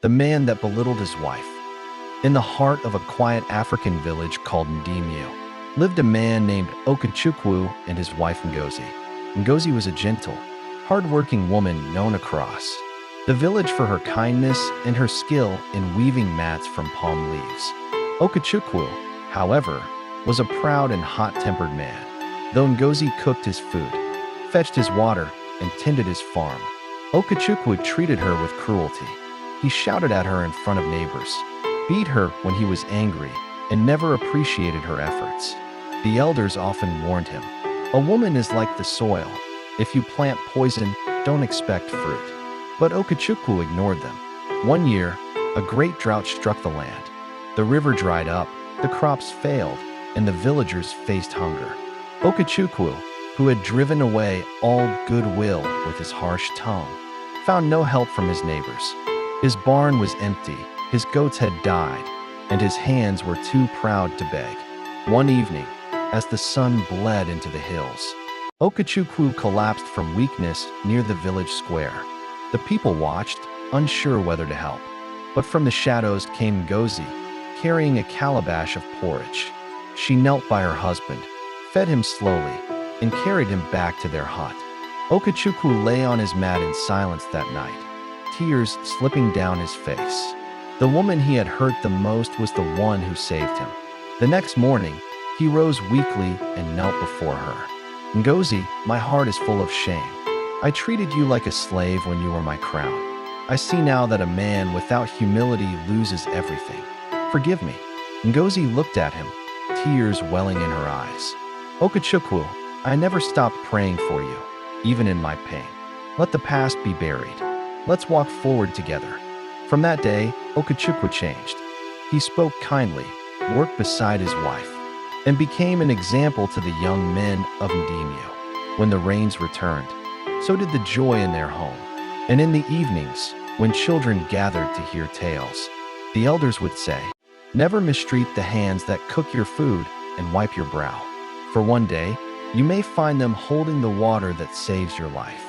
the man that belittled his wife. In the heart of a quiet African village called Ndimio, lived a man named Okechukwu and his wife Ngozi. Ngozi was a gentle, hard-working woman known across the village for her kindness and her skill in weaving mats from palm leaves. Okechukwu, however, was a proud and hot-tempered man. Though Ngozi cooked his food, fetched his water, and tended his farm, Okechukwu treated her with cruelty. He shouted at her in front of neighbors, beat her when he was angry, and never appreciated her efforts. The elders often warned him, "A woman is like the soil. If you plant poison, don't expect fruit." But Okechukwu ignored them. One year, a great drought struck the land. The river dried up, the crops failed, and the villagers faced hunger. Okechukwu, who had driven away all goodwill with his harsh tongue, found no help from his neighbors. His barn was empty, his goats had died, and his hands were too proud to beg. One evening, as the sun bled into the hills, Okechukwu collapsed from weakness near the village square. The people watched, unsure whether to help. But from the shadows came Ngozi, carrying a calabash of porridge. She knelt by her husband, fed him slowly, and carried him back to their hut. Okechukwu lay on his mat in silence that night, tears slipping down his face. The woman he had hurt the most was the one who saved him. The next morning, he rose weakly and knelt before her. "Ngozi, my heart is full of shame. I treated you like a slave when you were my crown. I see now that a man without humility loses everything. Forgive me." Ngozi looked at him, tears welling in her eyes. "Okechukwu, I never stopped praying for you, even in my pain. Let the past be buried. Let's walk forward together." From that day, Okechukwu changed. He spoke kindly, worked beside his wife, and became an example to the young men of Ndimio. When the rains returned, so did the joy in their home. And in the evenings, when children gathered to hear tales, the elders would say, "Never mistreat the hands that cook your food and wipe your brow. For one day, you may find them holding the water that saves your life."